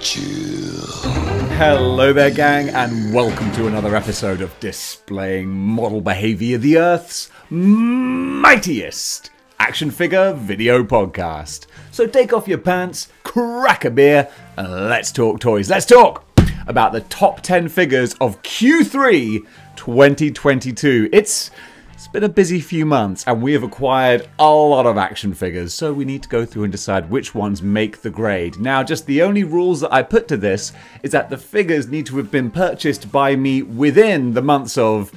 Chill. Hello there, gang, and welcome to another episode of Displaying-Model-Behaviour, the Earth's mightiest action figure video podcast. So take off your pants, crack a beer, and let's talk toys. Let's talk about the top 10 figures of Q3 2022. It's been a busy few months, and we have acquired a lot of action figures, so we need to go through and decide which ones make the grade. Now, just the only rules that I put to this is that the figures need to have been purchased by me within the months of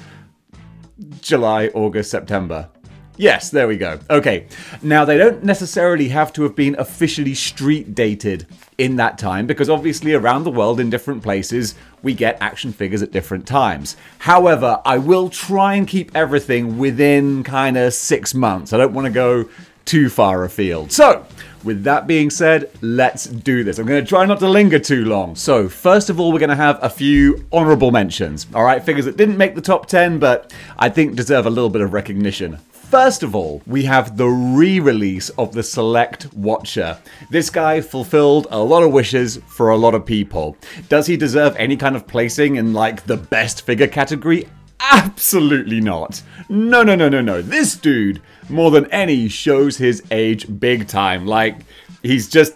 July, August, September. Yes, there we go. Okay, now they don't necessarily have to have been officially street dated in that time, because obviously around the world in different places we get action figures at different times. However, I will try and keep everything within kind of 6 months. I don't want to go too far afield. So, with that being said, let's do this. I'm going to try not to linger too long. So, first of all, we're going to have a few honorable mentions. Alright, figures that didn't make the top 10, but I think deserve a little bit of recognition. First of all, we have the re-release of the Select Watcher. This guy fulfilled a lot of wishes for a lot of people. Does he deserve any kind of placing in, like, the best figure category? Absolutely not. No. This dude, more than any, shows his age big time. Like, he's just...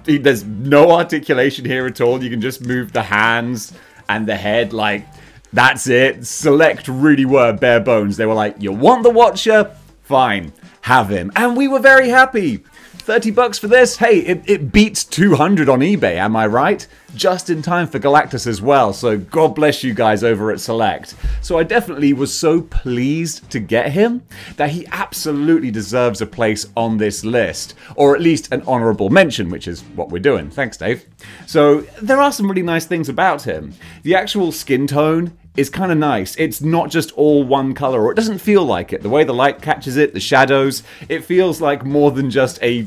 there's no articulation here at all. You can just move the hands and the head, like... That's it. Select really were bare bones. They were like, you want the Watcher? Fine. Have him. And we were very happy. 30 bucks for this? Hey, it beats 200 on eBay, am I right? Just in time for Galactus as well, so God bless you guys over at Select. So I definitely was so pleased to get him that he absolutely deserves a place on this list, or at least an honourable mention, which is what we're doing. Thanks, Dave. So there are some really nice things about him. The actual skin tone is kind of nice. It's not just all one color, or it doesn't feel like it. The way the light catches it, the shadows, it feels like more than just a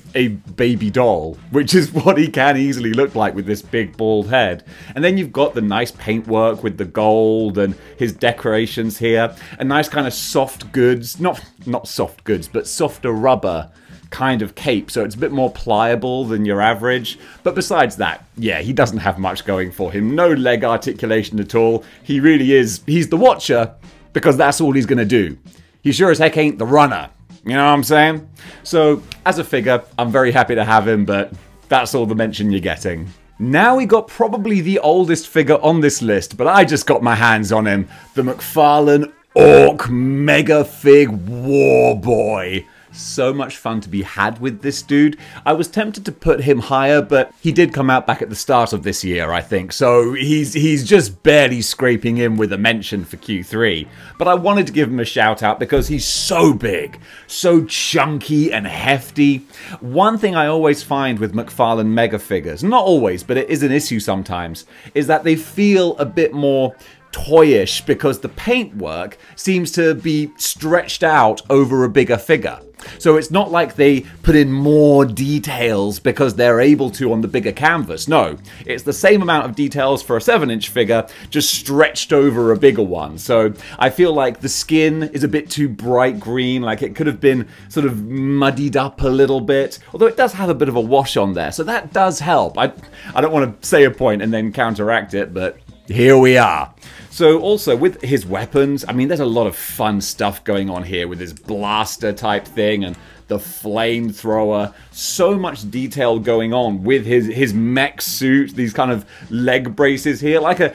baby doll, which is what he can easily look like with this big bald head. And then you've got the nice paintwork with the gold and his decorations here. A nice kind of soft goods, not soft goods, but softer rubber kind of cape, so it's a bit more pliable than your average. But besides that, yeah, he doesn't have much going for him. No leg articulation at all. He really is, he's the Watcher because that's all he's gonna do. He sure as heck ain't the Runner. You know what I'm saying? So, as a figure, I'm very happy to have him, but that's all the mention you're getting. Now we got probably the oldest figure on this list, but I just got my hands on him. The McFarlane Orc Mega Fig War Boy. So much fun to be had with this dude. I was tempted to put him higher, but he did come out back at the start of this year, I think, so he's just barely scraping in with a mention for Q3. But I wanted to give him a shout out because he's so big, so chunky and hefty. One thing I always find with McFarlane Mega figures, not always, but it is an issue sometimes, is that they feel a bit more toyish because the paintwork seems to be stretched out over a bigger figure. So it's not like they put in more details because they're able to on the bigger canvas. No, it's the same amount of details for a 7-inch figure, just stretched over a bigger one. So I feel like the skin is a bit too bright green, like it could have been sort of muddied up a little bit, although it does have a bit of a wash on there, so that does help. I don't want to say a point and then counteract it, but here we are. So also with his weapons, I mean, there's a lot of fun stuff going on here with his blaster type thing and the flamethrower. So much detail going on with his mech suit, these kind of leg braces here, like a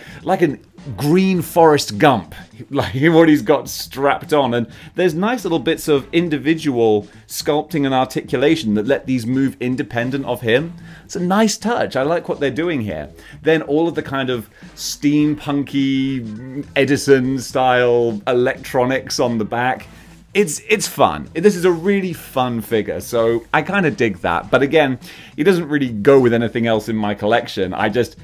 green Forrest Gump, like what he's got strapped on. And there's nice little bits of individual sculpting and articulation that let these move independent of him. It's a nice touch. I like what they're doing here. Then all of the kind of steampunky Edison style electronics on the back. It's fun. This is a really fun figure, so I kind of dig that. But again, he doesn't really go with anything else in my collection. I just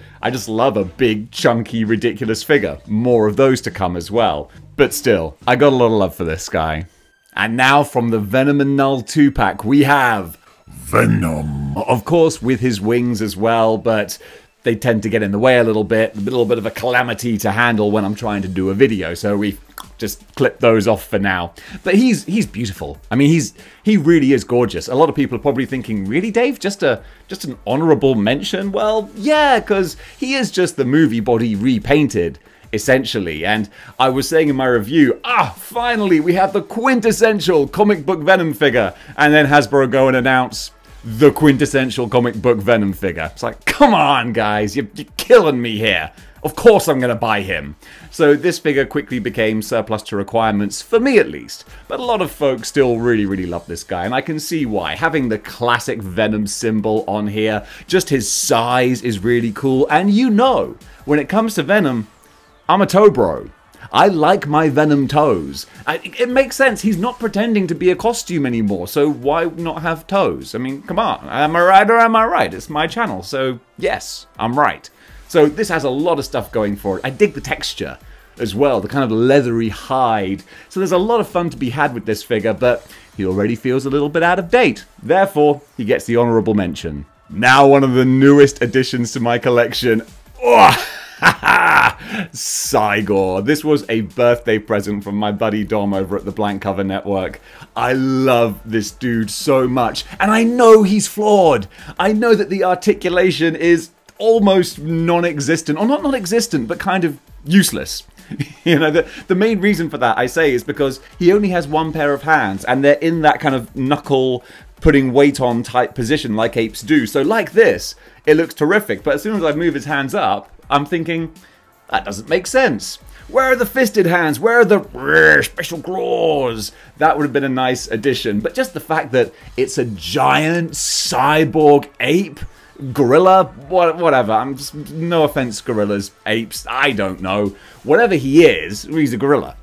love a big, chunky, ridiculous figure. More of those to come as well. But still, I got a lot of love for this guy. And now from the Venom and Knull 2-pack, we have Venom. Of course, with his wings as well, but they tend to get in the way a little bit of a calamity to handle when I'm trying to do a video, so we just clip those off for now. But he's beautiful. I mean, he really is gorgeous. A lot of people are probably thinking, really, Dave? Just an honorable mention? Well, yeah, because he is just the movie body repainted, essentially. And I was saying in my review, finally, we have the quintessential comic book Venom figure. And then Hasbro go and announce the quintessential comic book Venom figure. It's like, come on, guys, you're killing me here. Of course I'm going to buy him. So this figure quickly became surplus to requirements, for me at least. But a lot of folks still really, really love this guy, and I can see why. Having the classic Venom symbol on here, just his size is really cool. And you know, when it comes to Venom, I'm a toe bro. I like my Venom toes. It makes sense. He's not pretending to be a costume anymore, so why not have toes? I mean, come on. Am I right or am I right? It's my channel, so yes, I'm right. So this has a lot of stuff going for it. I dig the texture as well, the kind of leathery hide. So there's a lot of fun to be had with this figure, but he already feels a little bit out of date. Therefore, he gets the honorable mention. Now one of the newest additions to my collection. Oh! Cygor. This was a birthday present from my buddy Dom over at the Blank Cover Network. I love this dude so much, and I know he's flawed. I know that the articulation is almost non-existent, or not non-existent, but kind of useless. You know, the main reason for that, I say, is because he only has one pair of hands, and they're in that kind of knuckle putting weight on type position like apes do. So like this, it looks terrific, but as soon as I move his hands up, I'm thinking, that doesn't make sense. Where are the fisted hands? Where are the special claws? That would have been a nice addition. But just the fact that it's a giant cyborg ape, gorilla, whatever. I'm just, no offense, gorillas, apes, I don't know. Whatever he is, he's a gorilla.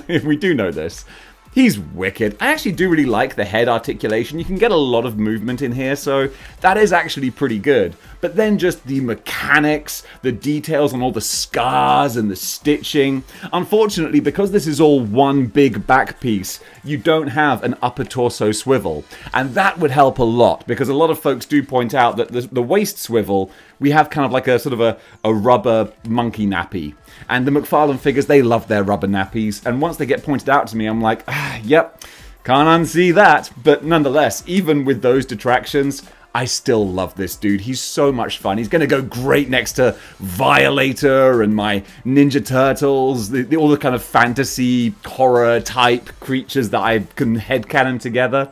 We do know this. He's wicked. I actually do really like the head articulation. You can get a lot of movement in here, so that is actually pretty good. But then just the mechanics, the details on all the scars and the stitching. Unfortunately, because this is all one big back piece, you don't have an upper torso swivel. And that would help a lot, because a lot of folks do point out that the waist swivel, we have kind of like a sort of a rubber monkey nappy. And the McFarlane figures, they love their rubber nappies. And once they get pointed out to me, I'm like, yep, can't unsee that. But nonetheless, even with those detractions, I still love this dude. He's so much fun. He's going to go great next to Violator and my Ninja Turtles, all the kind of fantasy horror type creatures that I can headcanon together.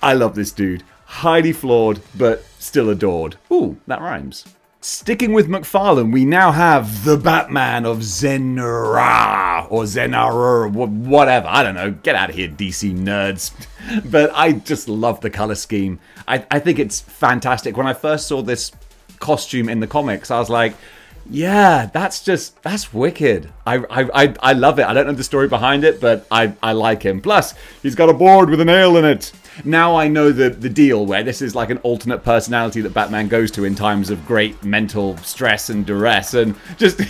I love this dude. Highly flawed, but still adored. Ooh, that rhymes. Sticking with McFarlane, we now have the Batman of Zenra, or Zenarur, whatever. I don't know. Get out of here, DC nerds. But I just love the color scheme. I think it's fantastic. When I first saw this costume in the comics, I was like, yeah, that's wicked. I love it. I don't know the story behind it, but I like him. Plus, he's got a board with a nail in it. Now I know the deal where this is like an alternate personality that Batman goes to in times of great mental stress and duress, and just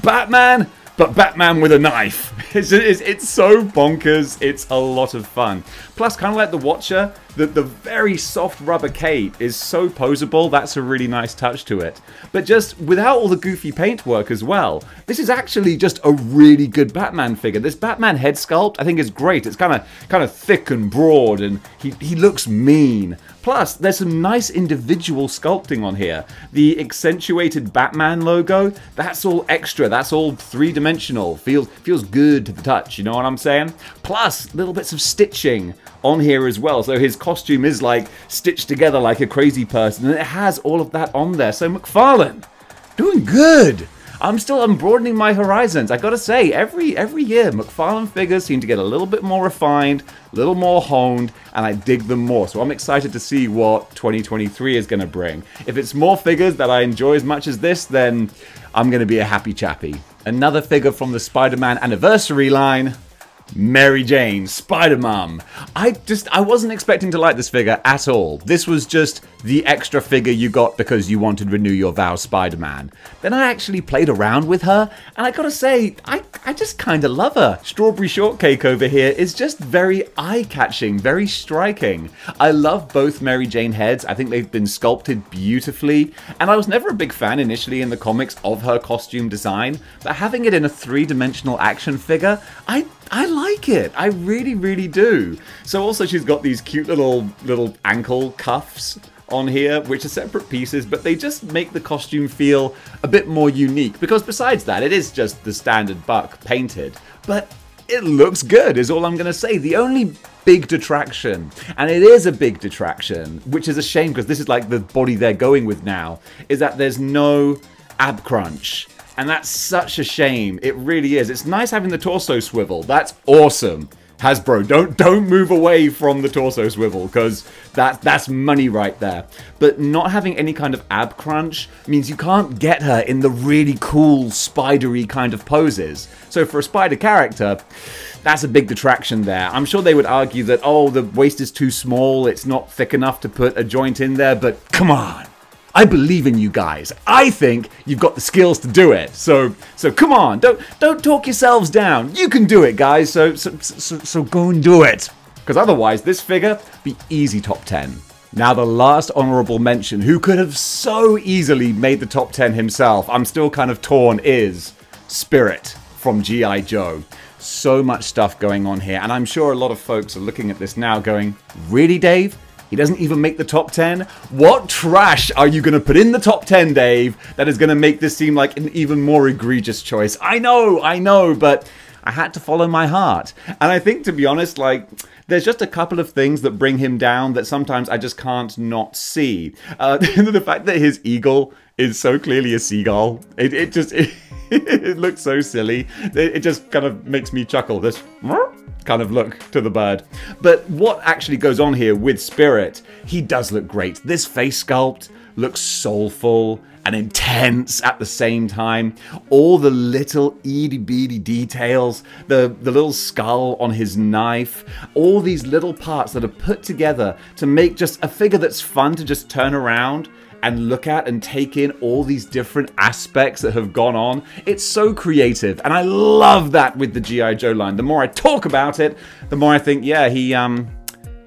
Batman, but Batman with a knife. It's so bonkers. It's a lot of fun. Plus, kind of like the Watcher, the very soft rubber cape is so poseable. That's a really nice touch to it. But just without all the goofy paintwork as well, this is actually just a really good Batman figure. This Batman head sculpt, I think, is great. It's kind of thick and broad, and he looks mean. Plus, there's some nice individual sculpting on here. The accentuated Batman logo, that's all extra. That's all three-dimensional. Feels good to the touch, you know what I'm saying? Plus, little bits of stitching on here as well. So his costume is like stitched together like a crazy person, and it has all of that on there. So McFarlane, doing good. I'm broadening my horizons. I gotta say, every year, McFarlane figures seem to get a little bit more refined, a little more honed, and I dig them more. So I'm excited to see what 2023 is gonna bring. If it's more figures that I enjoy as much as this, then I'm gonna be a happy chappy. Another figure from the Spider-Man anniversary line, Mary Jane, Spider-Man. I wasn't expecting to like this figure at all. This was just the extra figure you got because you wanted to renew your vows Spider-Man. Then I actually played around with her, and I gotta say, I just kinda love her. Strawberry Shortcake over here is just very eye-catching, very striking. I love both Mary Jane heads. I think they've been sculpted beautifully, and I was never a big fan initially in the comics of her costume design, but having it in a three-dimensional action figure, I like it. I really, really do. So also she's got these cute little ankle cuffs on here, which are separate pieces, but they just make the costume feel a bit more unique, because besides that, it is just the standard buck painted, but it looks good is all I'm going to say. The only big detraction, and it is a big detraction, which is a shame because this is like the body they're going with now, is that there's no ab crunch. And that's such a shame. It really is. It's nice having the torso swivel. That's awesome. Hasbro, don't move away from the torso swivel, because that's money right there. But not having any kind of ab crunch means you can't get her in the really cool spidery kind of poses. So for a spider character, that's a big detraction there. I'm sure they would argue that, oh, the waist is too small, it's not thick enough to put a joint in there, but come on. I believe in you guys. I think you've got the skills to do it. So come on, don't talk yourselves down. You can do it, guys. So go and do it. Because otherwise, this figure be easy top 10. Now the last honorable mention, who could have so easily made the top 10 himself, I'm still kind of torn, is Spirit from G.I. Joe. So much stuff going on here, and I'm sure a lot of folks are looking at this now going, really, Dave? He doesn't even make the top 10? What trash are you going to put in the top 10, Dave, that is going to make this seem like an even more egregious choice? I know, but I had to follow my heart. And I think, to be honest, like, there's just a couple of things that bring him down that sometimes I just can't not see. The fact that his eagle is so clearly a seagull, it looks so silly. It just kind of makes me chuckle. This kind of look to the bird. But what actually goes on here with Spirit, he does look great. This face sculpt looks soulful and intense at the same time. All the little itty-bitty details, the little skull on his knife, all these little parts that are put together to make just a figure that's fun to just turn around and look at and take in all these different aspects that have gone on. It's so creative, and I love that with the G.I. Joe line. The more I talk about it, the more I think, yeah, he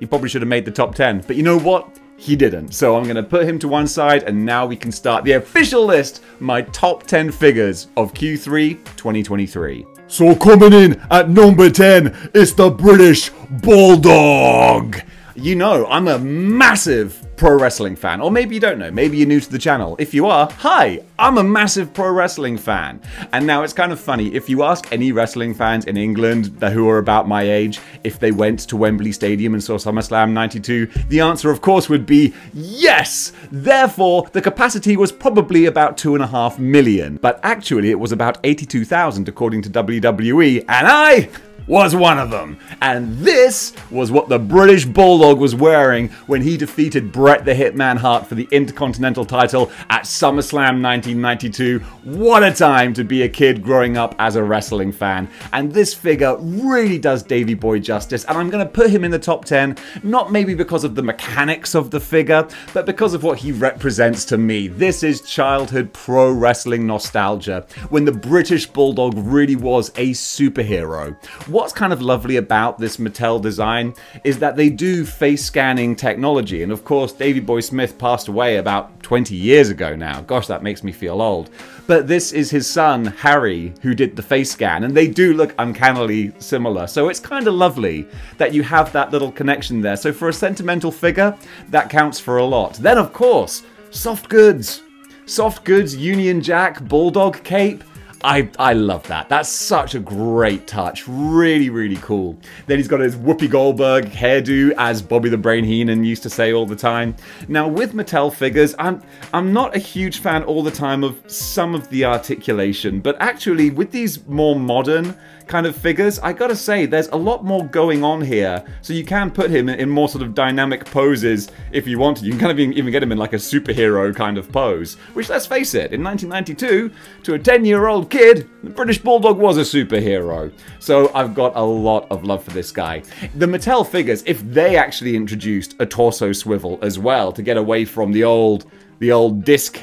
probably should have made the top 10. But you know what? He didn't. So I'm going to put him to one side, and now we can start the official list, my top 10 figures of Q3 2023. So coming in at number 10, it's the British Bulldog. You know, I'm a massive pro wrestling fan, or maybe you don't know, maybe you're new to the channel. If you are, hi, I'm a massive pro wrestling fan. And now it's kind of funny, if you ask any wrestling fans in England who are about my age, if they went to Wembley Stadium and saw SummerSlam 92, the answer of course would be yes! Therefore, the capacity was probably about 2.5 million, but actually it was about 82,000 according to WWE, and I was one of them. And this was what the British Bulldog was wearing when he defeated Bret the Hitman Hart for the Intercontinental title at SummerSlam 1992. What a time to be a kid growing up as a wrestling fan. And this figure really does Davey Boy justice, and I'm going to put him in the top 10, not maybe because of the mechanics of the figure, but because of what he represents to me. This is childhood pro wrestling nostalgia, when the British Bulldog really was a superhero. What's kind of lovely about this Mattel design is that they do face scanning technology, and of course Davey Boy Smith passed away about 20 years ago now. Gosh, that makes me feel old. But this is his son, Harry, who did the face scan, and they do look uncannily similar. So it's kind of lovely that you have that little connection there. So for a sentimental figure, that counts for a lot. Then of course, soft goods. Soft goods, Union Jack, Bulldog cape. I love that. That's such a great touch. Really, really cool. Then he's got his Whoopi Goldberg hairdo, as Bobby the Brain Heenan used to say all the time. Now, with Mattel figures, I'm not a huge fan all the time of some of the articulation, but actually with these more modern kind of figures, I gotta say, there's a lot more going on here. So you can put him in more sort of dynamic poses if you want to. You can kind of even get him in like a superhero kind of pose. Which, let's face it, in 1992, to a 10-year-old kid, the British Bulldog was a superhero. So I've got a lot of love for this guy. The Mattel figures, if they actually introduced a torso swivel as well to get away from the old disc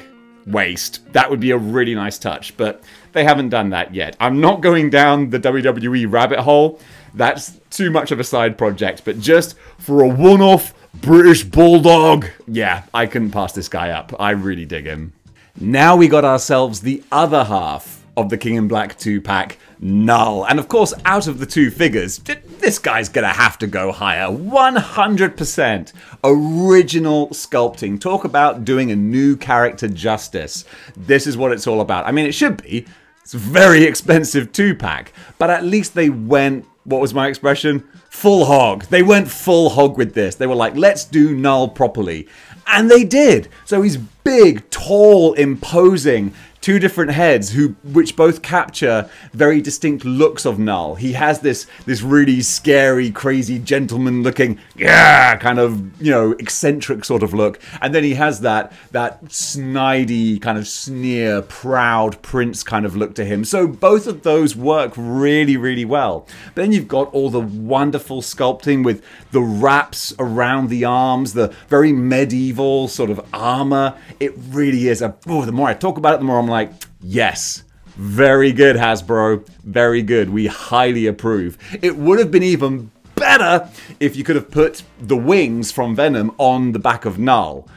waist, that would be a really nice touch, but they haven't done that yet. I'm not going down the WWE rabbit hole. That's too much of a side project, but just for a one-off British Bulldog, yeah, I couldn't pass this guy up. I really dig him. Now we got ourselves the other half of the King in Black 2-pack, Knull. And of course, out of the two figures, this guy's gonna have to go higher. 100% original sculpting. Talk about doing a new character justice. This is what it's all about. I mean, it should be. It's a very expensive 2-pack, but at least they went, what was my expression? Full hog. They went full hog with this. They were like, let's do Knull properly. And they did. So he's big, tall, imposing. Two different heads which both capture very distinct looks of Knull. He has this really scary, crazy, gentleman-looking, yeah, kind of, you know, eccentric sort of look. And then he has that snidey, kind of sneer, proud prince kind of look to him. So both of those work really, really well. But then you've got all the wonderful sculpting with the wraps around the arms, the very medieval sort of armor. It really is oh, the more I talk about it, the more I'm like, yes, very good, Hasbro, very good. We highly approve. It would have been even better if you could have put the wings from Venom on the back of Knull.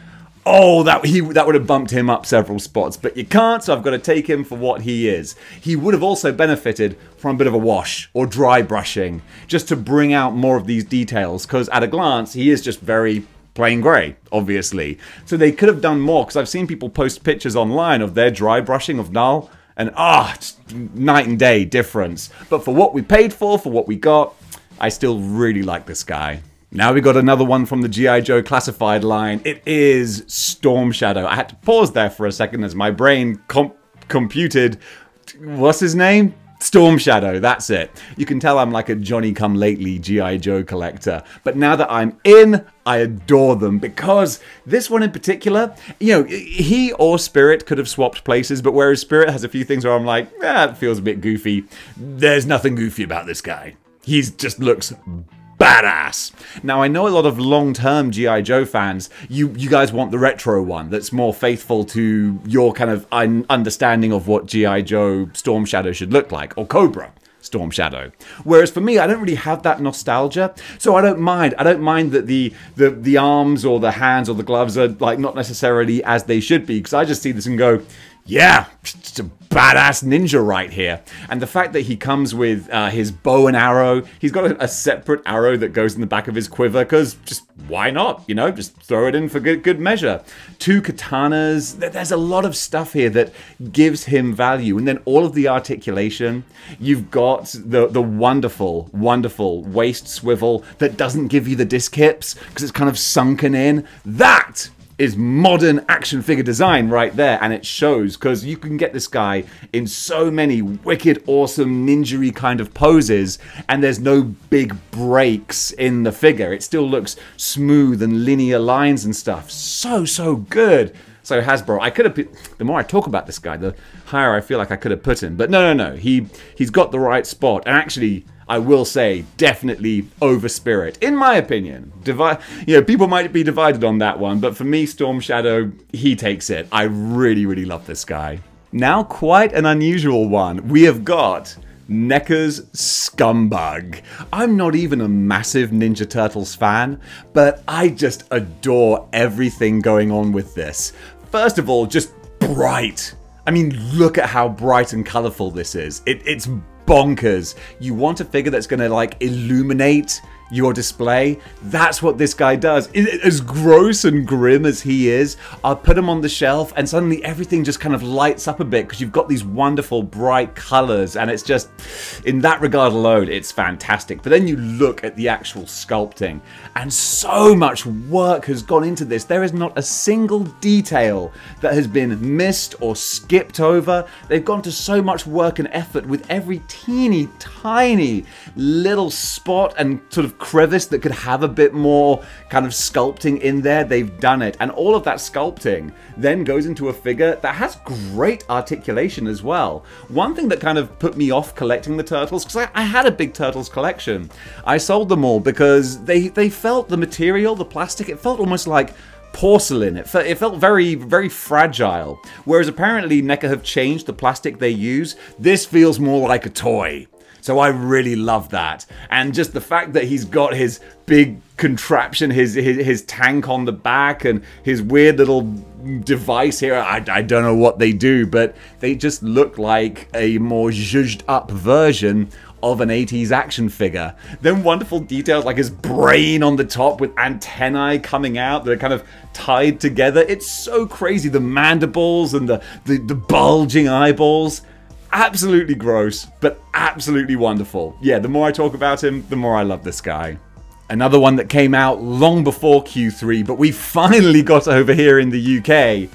Oh, that would have bumped him up several spots, but you can't, so I've got to take him for what he is. He would have also benefited from a bit of a wash or dry brushing, just to bring out more of these details, because at a glance, he is just very plain grey, obviously. So they could have done more, because I've seen people post pictures online of their dry brushing of Knull, and it's night and day difference. But for what we paid for what we got, I still really like this guy. Now we got another one from the G.I. Joe classified line. It is Storm Shadow. I had to pause there for a second as my brain computed, what's his name? Storm Shadow, that's it. You can tell I'm like a Johnny-come-lately G.I. Joe collector. But now that I'm in, I adore them, because this one in particular, you know, he or Spirit could have swapped places, but whereas Spirit has a few things where I'm like, it feels a bit goofy, there's nothing goofy about this guy. He just looks badass. Now, I know a lot of long-term G.I. Joe fans, you guys want the retro one that's more faithful to your kind of understanding of what G.I. Joe Storm Shadow should look like, or Cobra Storm Shadow. Whereas for me, I don't really have that nostalgia, so I don't mind. I don't mind that the arms or the hands or the gloves are like not necessarily as they should be, because I just see this and go, yeah, it's a badass ninja right here. And the fact that he comes with his bow and arrow, he's got a separate arrow that goes in the back of his quiver, because just why not? You know, just throw it in for good measure. Two katanas, there's a lot of stuff here that gives him value. And then all of the articulation, you've got the wonderful, wonderful waist swivel that doesn't give you the disc hips, because it's kind of sunken in. That is modern action figure design right there, and it shows, because you can get this guy in so many wicked, awesome, ninja-y kind of poses, and there's no big breaks in the figure. It still looks smooth and linear lines and stuff. So good. So Hasbro, I could have, the more I talk about this guy, the higher I feel like I could have put him. But no. He's got the right spot, and actually, I will say, definitely over Spirit, in my opinion. People might be divided on that one, but for me, Storm Shadow, he takes it. I really love this guy. Now, quite an unusual one. We have got NECA's Scumbug. I'm not even a massive Ninja Turtles fan, but I just adore everything going on with this. First of all, just bright. I mean, look at how bright and colorful this is. It's bonkers. You want a figure that's gonna like illuminate your display. That's what this guy does. As gross and grim as he is, I'll put him on the shelf and suddenly everything just kind of lights up a bit because you've got these wonderful bright colors, and it's just, in that regard alone, it's fantastic. But then you look at the actual sculpting, and so much work has gone into this. There is not a single detail that has been missed or skipped over. They've gone to so much work and effort with every teeny tiny little spot and sort of crevice that could have a bit more kind of sculpting in there. They've done it, and all of that sculpting then goes into a figure that has great articulation as well. One thing that kind of put me off collecting the turtles, because I had a big turtles collection, I sold them all because they felt, the material, the plastic, it felt almost like porcelain. It felt very, very fragile. Whereas apparently NECA have changed the plastic they use. This feels more like a toy. So I really love that. And just the fact that he's got his big contraption, his tank on the back, and his weird little device here. I don't know what they do, but they just look like a more zhuzhed up version of an 80s action figure. Then wonderful details like his brain on the top with antennae coming out that are kind of tied together. It's so crazy. The mandibles and the bulging eyeballs. Absolutely gross, but absolutely wonderful. Yeah, the more I talk about him, the more I love this guy. Another one that came out long before Q3, but we finally got over here in the UK.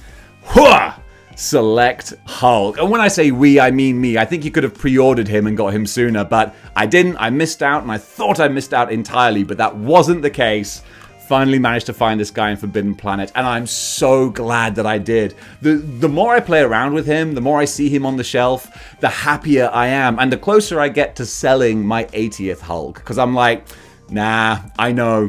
Hooah! Select Hulk. And when I say we, I mean me. I think you could have pre-ordered him and got him sooner, but I didn't. I missed out, and I thought I missed out entirely, but that wasn't the case. Finally managed to find this guy in Forbidden Planet, and I'm so glad that I did. The more I play around with him, the more I see him on the shelf, the happier I am, and the closer I get to selling my 80th Hulk, because I'm like, nah, I know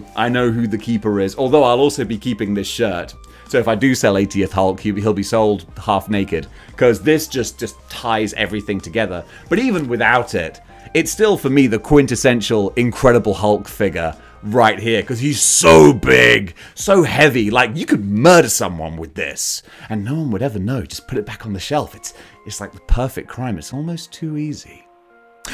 who the keeper is, although I'll also be keeping this shirt. So if I do sell 80th Hulk, he'll be sold half naked, because this just ties everything together. But even without it, it's still for me the quintessential Incredible Hulk figure right here, because he's so big, so heavy, like you could murder someone with this and no one would ever know. Just put it back on the shelf. It's like the perfect crime. It's almost too easy.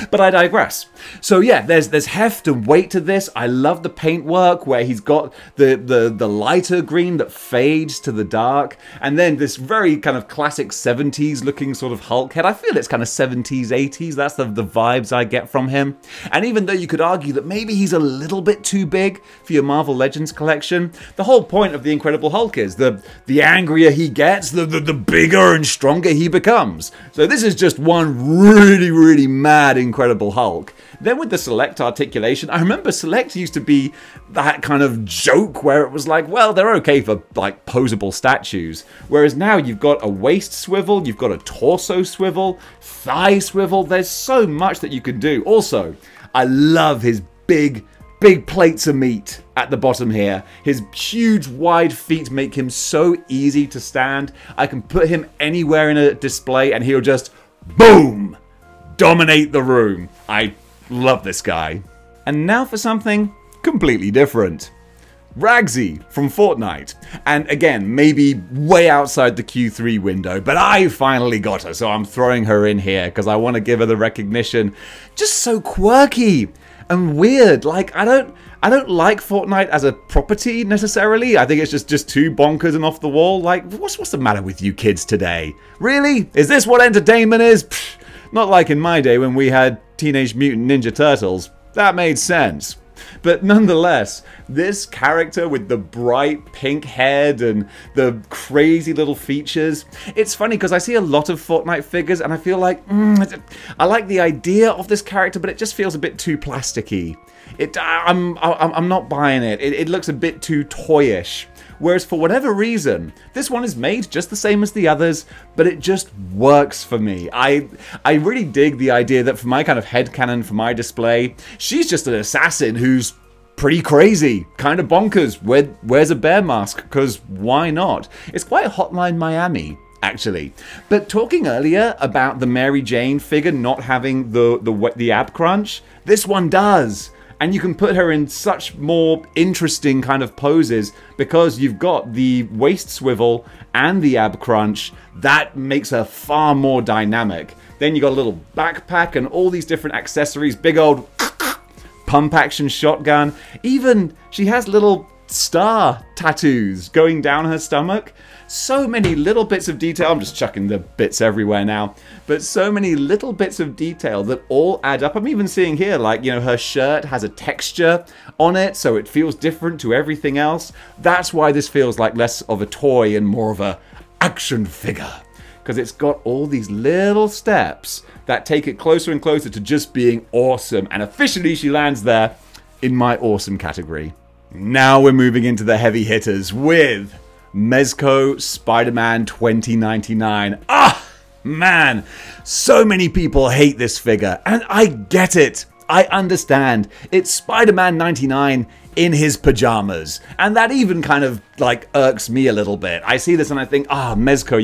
But I digress. So yeah, there's heft and weight to this. I love the paintwork where he's got the lighter green that fades to the dark, and then this very kind of classic 70s looking sort of Hulk head. I feel it's kind of 70s, 80s. That's the vibes I get from him. And even though you could argue that maybe he's a little bit too big for your Marvel Legends collection, the whole point of the Incredible Hulk is the angrier he gets, the bigger and stronger he becomes. So this is just one really, really mad Incredible Hulk. Then with the Select articulation, I remember Select used to be that kind of joke where it was like, well, they're okay for like posable statues. Whereas now you've got a waist swivel, you've got a torso swivel, thigh swivel. There's so much that you can do. Also, I love his big plates of meat at the bottom here. His huge wide feet make him so easy to stand. I can put him anywhere in a display and he'll just, boom, dominate the room. I love this guy. And now for something completely different. Ragsy from Fortnite. And again, maybe way outside the Q3 window, but I finally got her, so I'm throwing her in here because I want to give her the recognition. Just so quirky and weird. Like, I don't like Fortnite as a property necessarily. I think it's just too bonkers and off the wall. Like, what's the matter with you kids today? Really? Is this what entertainment is? Pfft, not like in my day when we had Teenage Mutant Ninja Turtles. That made sense. But nonetheless, this character with the bright pink head and the crazy little features, it's funny because I see a lot of Fortnite figures and I feel like, I like the idea of this character, but it just feels a bit too plasticky. I'm not buying it. It looks a bit too toyish. Whereas for whatever reason, this one is made just the same as the others, but it just works for me. I really dig the idea that for my kind of headcanon for my display, she's just an assassin who's pretty crazy, kind of bonkers, wears a bear mask, because why not? It's quite Hotline Miami, actually. But talking earlier about the Mary Jane figure not having the ab crunch, this one does. And you can put her in such more interesting kind of poses because you've got the waist swivel and the ab crunch. That makes her far more dynamic. Then you got a little backpack and all these different accessories, big old pump-action shotgun. Even she has little star tattoos going down her stomach. So many little bits of detail. I'm just chucking the bits everywhere now. But so many little bits of detail that all add up. I'm even seeing here, like, you know, her shirt has a texture on it, so it feels different to everything else. That's why this feels like less of a toy and more of a action figure. Because it's got all these little steps that take it closer and closer to just being awesome. And officially she lands there in my awesome category. Now we're moving into the heavy hitters with Mezco Spider-Man 2099. Ah, man, so many people hate this figure, and I get it. I understand. It's Spider-Man 99 in his pajamas, and that even kind of like irks me a little bit. I see this and I think, Mezco,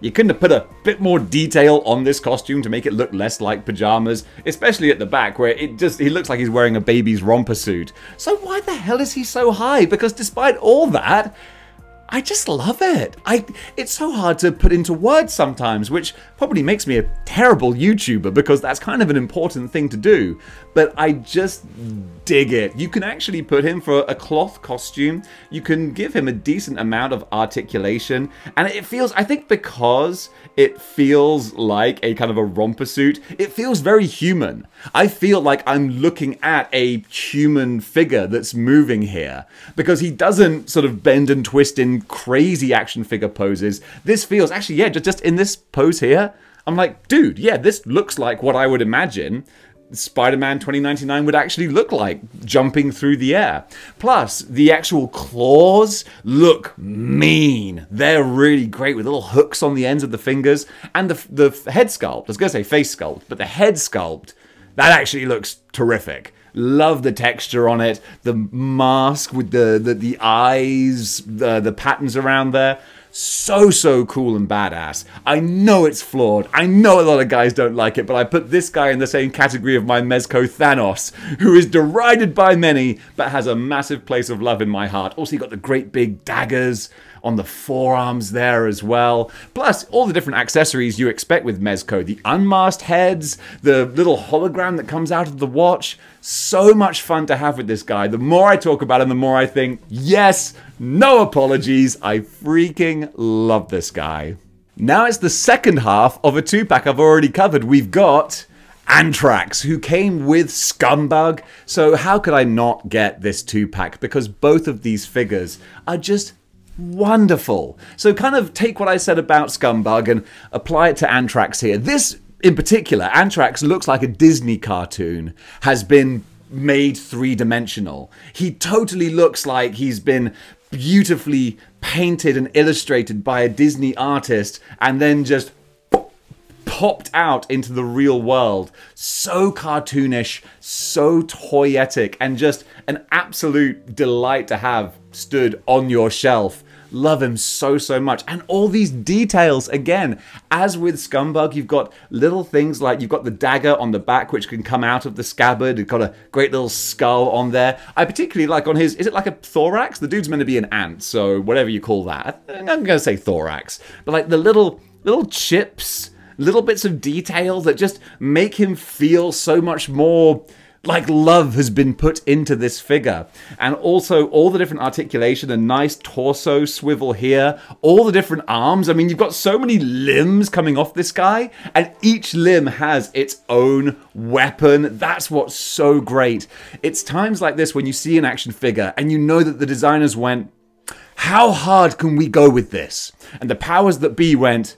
you couldn't have put a bit more detail on this costume to make it look less like pajamas, especially at the back where he looks like he's wearing a baby's romper suit. So why the hell is he so high? Because despite all that, I just love it. It's so hard to put into words sometimes, which probably makes me a terrible YouTuber because that's kind of an important thing to do. But I just dig it. You can actually put him for a cloth costume. You can give him a decent amount of articulation. And it feels, I think because it feels like a kind of a romper suit, it feels very human. I feel like I'm looking at a human figure that's moving here because he doesn't sort of bend and twist in crazy action figure poses. This feels actually, yeah, just in this pose here, I'm like, dude, yeah, this looks like what I would imagine Spider-Man 2099 would actually look like, jumping through the air. Plus, the actual claws look mean. They're really great with little hooks on the ends of the fingers. And the head sculpt, I was going to say face sculpt, but the head sculpt, that actually looks terrific. Love the texture on it, the mask with the eyes, the patterns around there. So cool and badass. I know it's flawed. I know a lot of guys don't like it, but I put this guy in the same category of my Mezco Thanos, who is derided by many, but has a massive place of love in my heart. Also, you got the great big daggers on the forearms there as well. Plus, all the different accessories you expect with Mezco. The unmasked heads, the little hologram that comes out of the watch. So much fun to have with this guy. The more I talk about him, the more I think, yes, no apologies. I freaking love this guy. Now it's the second half of a two-pack I've already covered. We've got Anthrax, who came with Scumbug. So how could I not get this two-pack? Because both of these figures are just wonderful. So kind of take what I said about Scumbug and apply it to Anthrax here. This, in particular, Anthrax looks like a Disney cartoon has been made three-dimensional. He totally looks like he's been beautifully painted and illustrated by a Disney artist and then just popped out into the real world. So cartoonish, so toyetic, and just an absolute delight to have stood on your shelf. Love him so much. And all these details, again, as with Scumbug, you've got little things like you've got the dagger on the back which can come out of the scabbard. You've got a great little skull on there. I particularly like on his, is it like a thorax? The dude's meant to be an ant, so whatever you call that. I'm going to say thorax. But like the little chips, little bits of detail that just make him feel so much more like love has been put into this figure. And also all the different articulation, a nice torso swivel here, all the different arms. I mean, you've got so many limbs coming off this guy, and each limb has its own weapon. That's what's so great. It's times like this when you see an action figure and you know that the designers went, how hard can we go with this? And the powers that be went,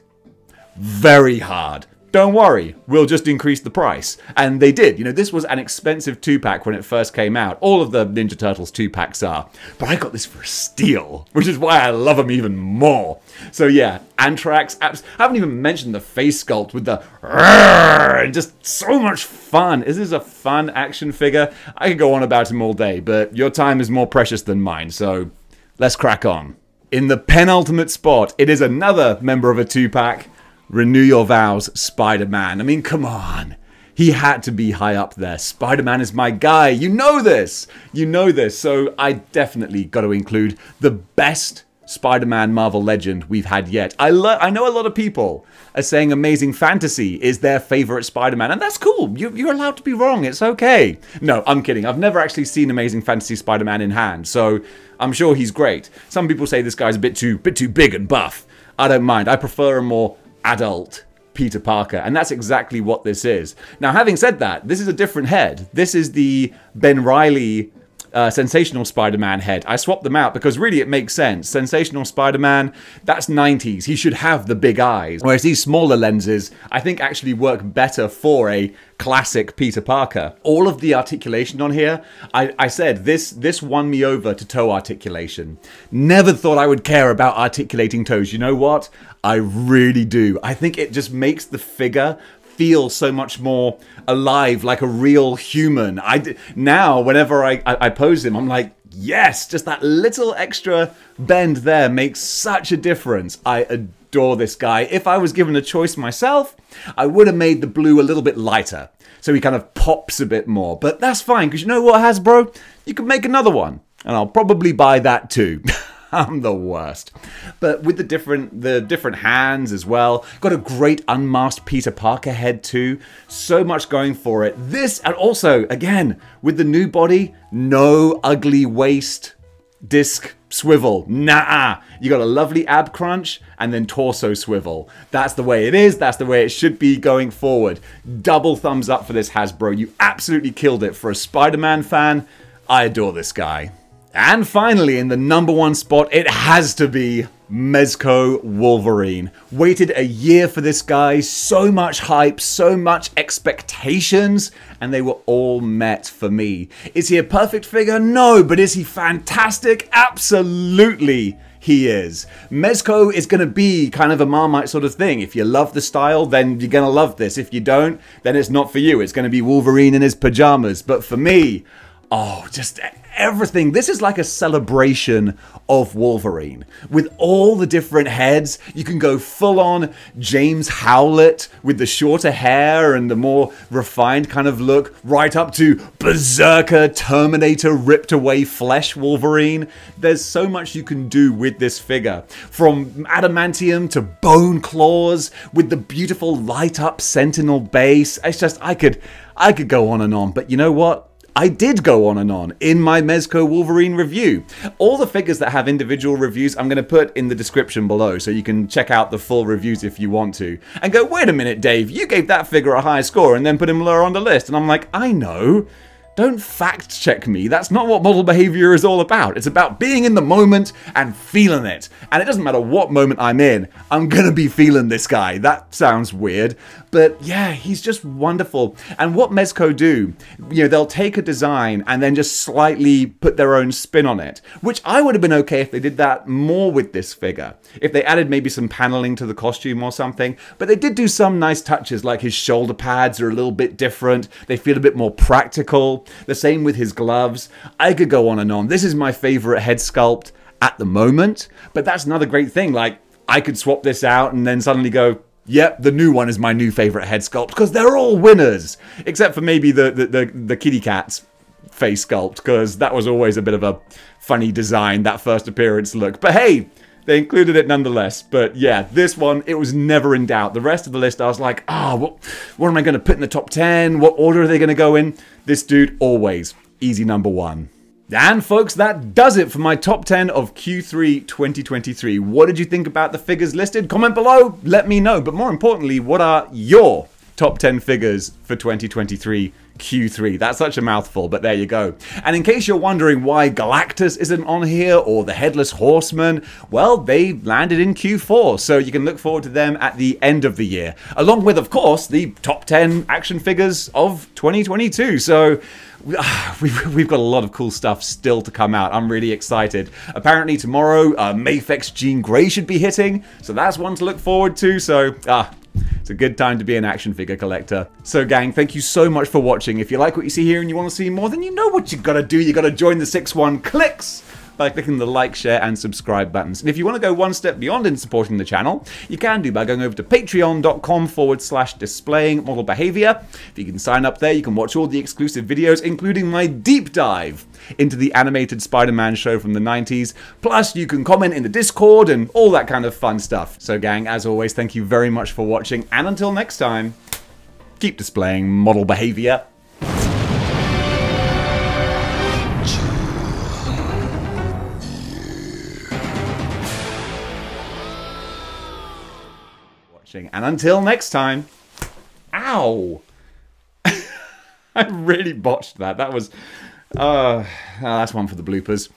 very hard. Don't worry, we'll just increase the price. And they did. You know, this was an expensive two-pack when it first came out. All of the Ninja Turtles two-packs are. But I got this for a steal, which is why I love them even more. So yeah, Anthrax. I haven't even mentioned the face sculpt with the and just so much fun. This is a fun action figure. I could go on about him all day, but your time is more precious than mine, so let's crack on. In the penultimate spot, it is another member of a two-pack. Renew Your Vows, Spider-Man. I mean, come on. He had to be high up there. Spider-Man is my guy. You know this. You know this. So I definitely got to include the best Spider-Man Marvel Legend we've had yet. I know a lot of people are saying Amazing Fantasy is their favorite Spider-Man, and that's cool. You're allowed to be wrong. It's okay. No, I'm kidding. I've never actually seen Amazing Fantasy Spider-Man in hand, so I'm sure he's great. Some people say this guy's a bit too big and buff. I don't mind. I prefer a more adult Peter Parker, and that's exactly what this is. Now, having said that, this is a different head. This is the Ben Reilly Sensational Spider-Man head. I swapped them out because really it makes sense. Sensational Spider-Man, that's 90s. He should have the big eyes. Whereas these smaller lenses, I think actually work better for a classic Peter Parker. All of the articulation on here, I said this won me over to toe articulation. Never thought I would care about articulating toes. You know what? I really do. I think it just makes the figure feel so much more alive, like a real human. Now, whenever I pose him, I'm like, yes, just that little extra bend there makes such a difference. I adore this guy. If I was given a choice myself, I would have made the blue a little bit lighter, so he kind of pops a bit more. But that's fine, because you know what, Hasbro? You can make another one, and I'll probably buy that too. I'm the worst. But with the different hands as well. Got a great unmasked Peter Parker head too. So much going for it. This, and also, again, with the new body, no ugly waist disc swivel. Nah. You got a lovely ab crunch and then torso swivel. That's the way it is. That's the way it should be going forward. Double thumbs up for this, Hasbro. You absolutely killed it. For a Spider-Man fan, I adore this guy. And finally, in the #1 spot, it has to be Mezco Wolverine. Waited a year for this guy, so much hype, so much expectations, and they were all met for me. Is he a perfect figure? No, but is he fantastic? Absolutely. He is. Mezco is going to be kind of a Marmite sort of thing. If you love the style, then you're going to love this. If you don't, then it's not for you. It's going to be Wolverine in his pajamas. But for me, oh, just everything. This is like a celebration of Wolverine. With all the different heads, you can go full on James Howlett with the shorter hair and the more refined kind of look, right up to Berserker, Terminator, ripped away flesh Wolverine. There's so much you can do with this figure. From adamantium to bone claws, with the beautiful light up Sentinel base. It's just, I could go on and on, but you know what? I did go on and on in my Mezco Wolverine review. All the figures that have individual reviews I'm going to put in the description below, so you can check out the full reviews if you want to. And go, wait a minute, Dave, you gave that figure a high score and then put him lower on the list. And I'm like, I know. Don't fact check me. That's not what model behavior is all about. It's about being in the moment and feeling it. And it doesn't matter what moment I'm in, I'm gonna be feeling this guy. That sounds weird, but yeah, he's just wonderful. And what Mezco do, you know, they'll take a design and then just slightly put their own spin on it, which I would have been okay if they did that more with this figure. If they added maybe some paneling to the costume or something, but they did do some nice touches, like his shoulder pads are a little bit different. They feel a bit more practical. The same with his gloves. I could go on and on. This is my favorite head sculpt at the moment, but that's another great thing. Like, I could swap this out and then suddenly go, yep, the new one is my new favorite head sculpt, because they're all winners, except for maybe the kitty cat's face sculpt, because that was always a bit of a funny design, that first appearance look. But hey, they included it nonetheless. But yeah, this one, it was never in doubt. The rest of the list, I was like, what am I going to put in the top 10? What order are they going to go in? This dude, always easy #1. And folks, that does it for my top 10 of Q3 2023. What did you think about the figures listed? Comment below, let me know. But more importantly, what are your top 10 figures for 2023 Q3? That's such a mouthful, but there you go. And in case you're wondering why Galactus isn't on here, or the Headless Horseman, well, they landed in Q4, so you can look forward to them at the end of the year, along with, of course, the top 10 action figures of 2022. So we've got a lot of cool stuff still to come out. I'm really excited. Apparently tomorrow, Mafex Jean Grey should be hitting, so that's one to look forward to. So, it's a good time to be an action figure collector. So gang, thank you so much for watching. If you like what you see here and you want to see more, then you know what you gotta do. You gotta join the 6-1 clicks by clicking the like, share, and subscribe buttons. And if you want to go one step beyond in supporting the channel, you can do by going over to patreon.com/displaying-model-behaviour. If you can sign up there, you can watch all the exclusive videos, including my deep dive into the animated Spider-Man show from the 90s. Plus, you can comment in the Discord and all that kind of fun stuff. So gang, as always, thank you very much for watching, and until next time, keep displaying model behavior. And until next time, ow! I really botched that. That was, that's one for the bloopers.